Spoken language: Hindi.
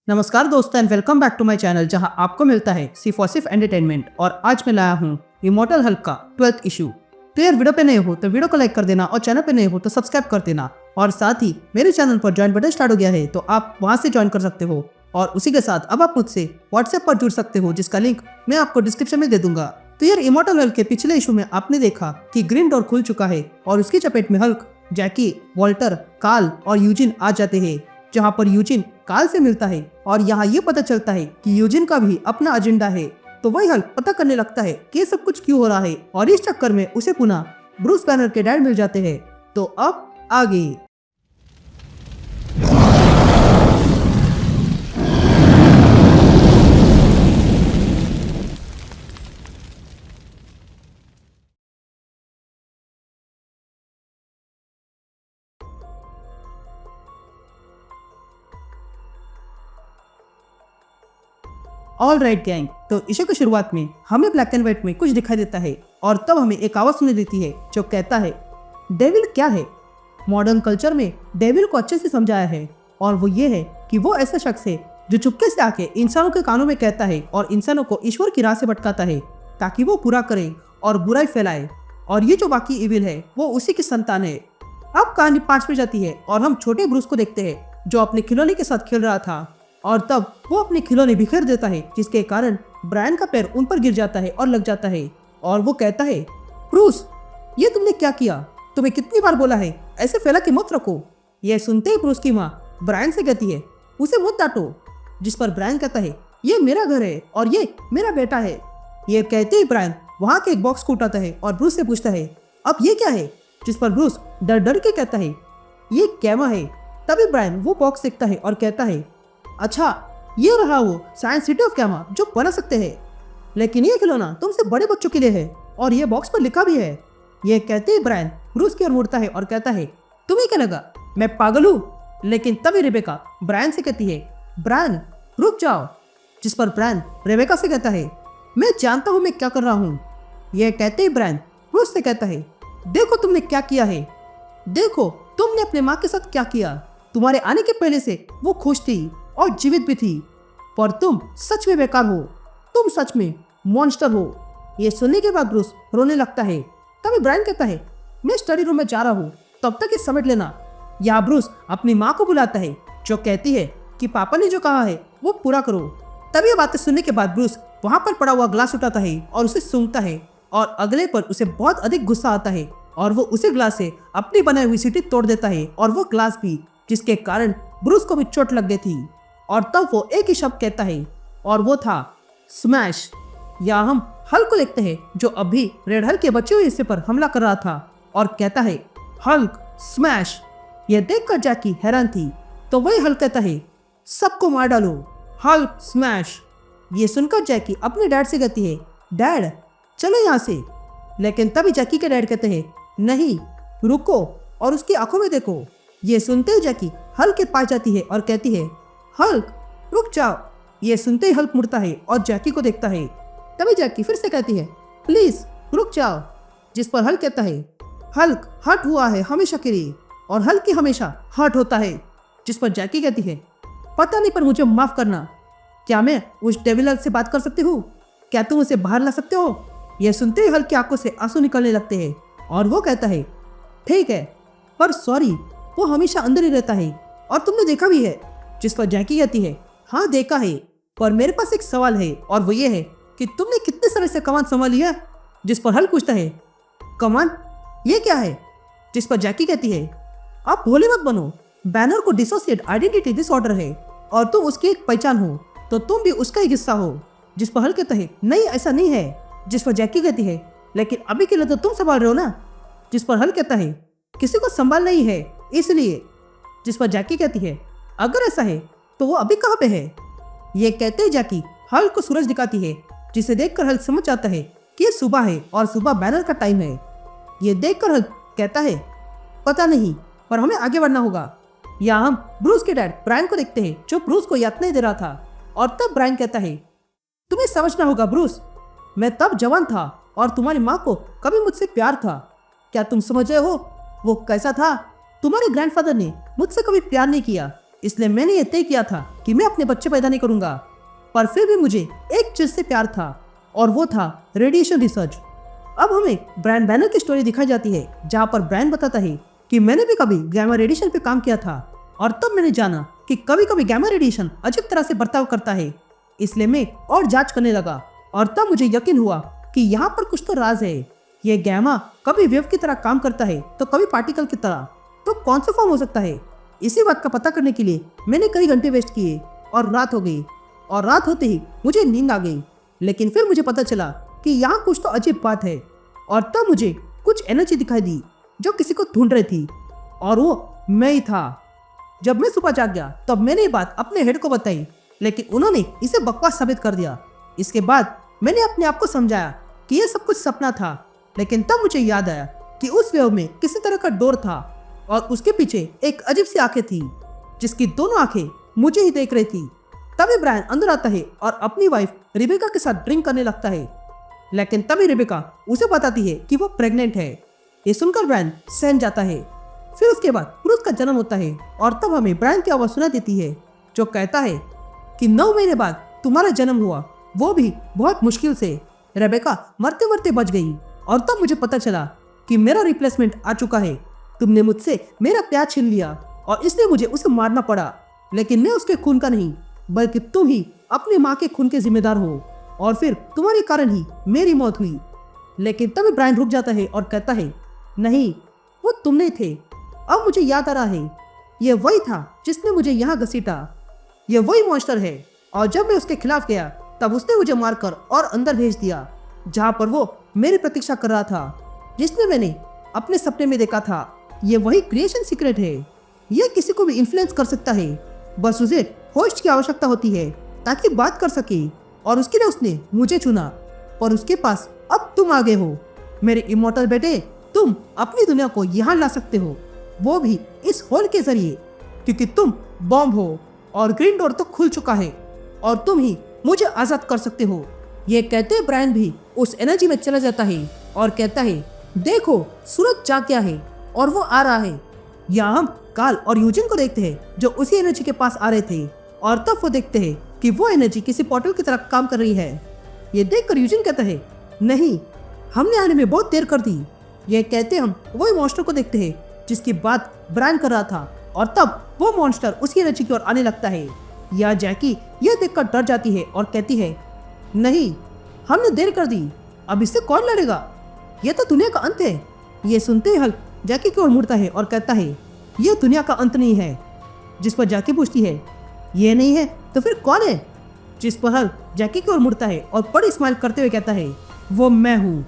नमस्कार दोस्तों and welcome back to my channel जहां आपको मिलता है सिर्फ और सिर्फ एंटरटेनमेंट। और आज मैं लाया हूं इमॉर्टल हल्क का 12th इशू। तो यार वीडियो पे नए हो तो वीडियो को लाइक कर देना और चैनल पे नए हो तो सब्सक्राइब कर देना। और साथ ही मेरे चैनल पर ज्वाइन बटन स्टार्ट हो गया है तो आप वहां से ज्वाइन कर सकते हो। और उसी के साथ अब आप मुझसे व्हाट्सएप पर जुड़ सकते हो जिसका लिंक मैं आपको डिस्क्रिप्शन में दे दूंगा। तो यार इमॉर्टल हल्क के पिछले इशू में आपने देखा कि ग्रीन डोर खुल चुका है और उसकी चपेट में हल्क, जैकी, वॉल्टर, कार्ल और यूजिन आ जाते हैं, जहां पर यूजिन कार्ल से मिलता है और यहाँ ये पता चलता है कि यूजिन का भी अपना एजेंडा है। तो वही हल्क पता करने लगता है कि ये सब कुछ क्यों हो रहा है और इस चक्कर में उसे पुनः ब्रूस बैनर के डैड मिल जाते हैं। तो अब आगे ऑल राइट गैंग। तो इशू की शुरुआत में हमें ब्लैक एंड व्हाइट में कुछ दिखाई देता है और तब हमें एक आवाज सुनाई देती है जो कहता है डेविल क्या है। मॉडर्न कल्चर में डेविल को अच्छे से समझाया है और वो ये है कि वो ऐसा शख्स है जो चुपके से आके इंसानों के कानों में कहता है और इंसानों को ईश्वर की राह से भटकाता है ताकि वो बुरा करे और बुराई फैलाए। और ये जो बाकी इविल है वो उसी की संतान है। अब कहानी 5 में जाती है और हम छोटे ब्रूस को देखते हैं जो अपने खिलौने के साथ खेल रहा था और तब वो अपने खिलौने बिखेर देता है जिसके कारण ब्रायन का पैर उन पर गिर जाता है और लग जाता है। और वो कहता है ब्रूस ये तुमने क्या किया, तुम्हें कितनी बार बोला है ऐसे फैला के मत रखो। यह सुनते ही ब्रूस की माँ ब्रायन से कहती है उसे मत डांटो, जिस पर ब्रायन कहता है ये मेरा घर है और ये मेरा बेटा है। ये कहते ही ब्रायन वहाँ के एक बॉक्स को उठाता है और ब्रूस से पूछता है अब ये क्या है, जिस पर ब्रूस डर डर के कहता है ये कैमा है। तभी ब्रायन वो बॉक्स देखता है और कहता है अच्छा ये रहा वो साइंस सिटी ऑफ कैमा जो बना सकते हैं, लेकिन ये खिलौना तुमसे बड़े बच्चों के लिए है और ये बॉक्स पर लिखा भी है। ये कहते ही ब्रायन ब्रूस की ओर मुड़ता है और कहता है तुम्हें क्या लगा मैं पागल हूँ। लेकिन तभी रेबेका ब्रायन से कहती है ब्रायन रुक जाओ, जिस पर ब्रायन रेबेका से कहता है मैं जानता हूँ मैं क्या कर रहा हूँ। यह कहते ही ब्रायन ब्रूस से कहता है देखो तुमने क्या किया है, देखो तुमने अपने माँ के साथ क्या किया। तुम्हारे आने के पहले से वो खुश थी और जीवित भी थी, पर तुम सच में बेकार हो, तुम सच में मॉन्स्टर हो। ये सुनने के बाद ब्रूस रोने लगता है। तभी ब्रायन कहता है मैं स्टडी रूम में जा रहा हूँ, तब तक ये समेट लेना। यहाँ ब्रूस अपनी माँ को बुलाता है जो कहती है कि पापा ने जो कहा है वो पूरा करो। तभी ये बातें सुनने के बाद ब्रूस वहाँ पर पड़ा हुआ ग्लास उठाता है और उसे सूंघता है और अगले पर उसे बहुत अधिक गुस्सा आता है और वो उसी ग्लास से अपनी बनाई हुई सीटी तोड़ देता है और वो ग्लास भी, जिसके कारण ब्रूस को भी चोट लग गई थी। और तब वो एक ही शब्द कहता है और वो था स्मैश। या हम हल्क को देखते हैं जो अभी रेड हल्क के बचे हुए हिस्से पर हमला कर रहा था और कहता है हल्क स्मैश। यह देखकर जैकी हैरान थी तो वही हल्क कहता है सबको मार डालो, हल्क स्मैश। ये सुनकर जैकी अपने डैड से कहती है डैड चलो यहाँ से। लेकिन तभी जैकी के डैड कहते हैं नहीं रुको और उसकी आंखों में देखो। ये सुनते ही जैकी हल्क के पास जाती है और कहती है हल्क रुक जाओ। ये सुनते ही हल्क मुड़ता है और जैकी को देखता है। तभी जैकी फिर से कहती है प्लीज रुक जाओ, जिस पर हल्क कहता है हल्क हर्ट हुआ है हमेशा के लिए और हल्क ही हमेशा हर्ट होता है। जिस पर जैकी कहती है पता नहीं पर मुझे माफ करना, क्या मैं उस डेविल से बात कर सकती हूँ, क्या तुम उसे बाहर ला सकते हो। यह सुनते ही हल्क की आंखों से आंसू निकलने लगते हैं और वो कहता है ठीक है पर सॉरी वो हमेशा अंदर ही रहता है और तुमने देखा भी है। जिस पर जैकी कहती है हाँ देखा है, पर मेरे पास एक सवाल है और वो ये है कि तुमने कितने सारे से कमान संभाली है। जिस पर हल्क पूछता है कमान ये क्या है। जिस पर जैकी कहती है आप भोले मत बनो, बैनर को डिसोसिएट आइडेंटिटी डिसऑर्डर है और तुम उसकी एक पहचान हो तो तुम भी उसका ही हिस्सा हो। जिस पर हल्क कहता है नहीं ऐसा नहीं है। जिस पर जैकी कहती है लेकिन अभी के लिए तो तुम संभाल रहे हो ना। जिस पर हल्क कहता है किसी को संभालना ही है इसलिए। जिस पर जैकी कहती है अगर ऐसा है तो वो अभी कहाँ पे है। ये कहते ही जैकी हल्क को सूरज दिखाती है जिसे देखकर हल्क समझ जाता है कि ये सुबह है और सुबह बैनर का टाइम है। ये देखकर हल्क कहता है पता नहीं पर हमें आगे बढ़ना होगा। या हम ब्रूस के डैड ब्रायन को देखते हैं जो ब्रूस को यातनाएं दे रहा था और तब ब्रायन कहता है तुम्हें समझना होगा ब्रूस, मैं तब जवान था और तुम्हारी माँ को कभी मुझसे प्यार था। क्या तुम समझ रहे हो वो कैसा था। तुम्हारे ग्रैंडफादर ने मुझसे कभी प्यार नहीं किया इसलिए मैंने ये तय किया था कि मैं अपने बच्चे पैदा नहीं करूंगा। पर फिर भी मुझे एक चीज से प्यार था और वो था रेडिएशन रिसर्च। अब हमें ब्रायन बैनर की स्टोरी दिखाई जाती है जहाँ पर ब्रायन बताता है कि मैंने भी कभी गैमा रेडिएशन पे काम किया था और तब मैंने जाना कि कभी कभी गैमा रेडिएशन अजीब तरह से बर्ताव करता है। इसलिए मैं और जांच करने लगा और तब मुझे यकीन हुआ कि यहाँ पर कुछ तो राज है। ये गैमा कभी वेव की तरह काम करता है तो कभी पार्टिकल की तरह, तो कौन सा फॉर्म हो सकता है? इसी बात का पता करने के लिए मैंने कई घंटे वेस्ट किए और रात हो गई और रात होते ही मुझे नींद आ गई। लेकिन फिर मुझे पता चला कि यहाँ कुछ तो अजीब बात है और तब मुझे कुछ एनर्जी दिखाई दी जो किसी को ढूंढ रही थी और वो मैं ही था। जब मैं सुबह जाग गया तब मैंने ये बात अपने हेड को बताई, लेकिन उन्होंने इसे बकवास साबित कर दिया। इसके बाद मैंने अपने आप को समझाया कि यह सब कुछ सपना था, लेकिन तब मुझे याद आया कि उस वेव में किसी तरह का डोर था और उसके पीछे एक अजीब सी आंखें थी जिसकी दोनों आंखें मुझे ही देख रही थी। तभी ब्रायन अंदर आता है और अपनी वाइफ रिबेका के साथ ड्रिंक करने लगता है, लेकिन तभी रिबेका उसे बताती है कि वो प्रेग्नेंट है। ये सुनकर ब्रायन सहम जाता है। फिर उसके बाद पुरुष का जन्म होता है और तब हमें ब्रायन की आवाज सुनाई देती है जो कहता है कि 9 महीने बाद तुम्हारा जन्म हुआ, वो भी बहुत मुश्किल से। रेबेका मरते मरते बच गई और तब मुझे पता चला कि मेरा रिप्लेसमेंट आ चुका है। तुमने मुझसे मेरा प्यार छीन लिया और इसलिए मुझे उसे मारना पड़ा, लेकिन मैं उसके खून का नहीं बल्कि तुम ही अपनी माँ के खून के जिम्मेदार हो और फिर तुम्हारे कारण ही मेरी मौत हुई। लेकिन तभी ब्रायन रुक जाता है और कहता है नहीं, वो तुम नहीं थे। अब मुझे याद आ रहा है, ये वही था जिसने मुझे यहाँ घसीटा। ये वही मॉन्स्टर है और जब मैं उसके खिलाफ गया तब उसने मुझे मारकर और अंदर भेज दिया जहाँ पर वो मेरी प्रतीक्षा कर रहा था, जिसने मैंने अपने सपने में देखा था। ये वही क्रिएशन सीक्रेट है। यह किसी को भी इन्फ्लुएंस कर सकता है, बस उसे होस्ट की आवश्यकता होती है ताकि बात कर सके और उसके लिए उसने मुझे चुना। और उसके पास अब तुम आ गए हो मेरे इमॉर्टल बेटे। तुम अपनी दुनिया को यहाँ ला सकते हो, वो भी इस होल के जरिए, क्योंकि तुम बॉम्ब हो और ग्रीन डोर तो खुल चुका है और तुम ही मुझे आजाद कर सकते हो। ये कहते ब्रायन भी उस एनर्जी में चला जाता है और कहता है देखो सूरज जाग गया है और वो आ रहा है। यहाँ हम कार्ल और यूजिन को देखते हैं जो उसी एनर्जी के पास आ रहे थे और तब वो देखते हैं कि वो एनर्जी किसी पोर्टल की तरह काम कर रही है। ये देखकर यूजिन कहता है नहीं, हमने आने में बहुत देर कर दी। ये कहते हम वही मॉन्स्टर को देखते हैं जिसकी बात ब्रायन कर रहा था और तब वो मॉन्स्टर उसी एनर्जी की ओर आने लगता है। या जैकी यह देखकर डर जाती है और कहती है नहीं, हमने देर कर दी, अब इससे कौन लड़ेगा, यह तो दुनिया का अंत है। ये सुनते ही हल्क जैकी की ओर मुड़ता है और कहता है यह दुनिया का अंत नहीं है। जिस पर जैकी पूछती है ये नहीं है तो फिर कौन है, जिस पर हल्क जैकी की ओर मुड़ता है और बड़ी स्माइल करते हुए कहता है वो मैं हूँ।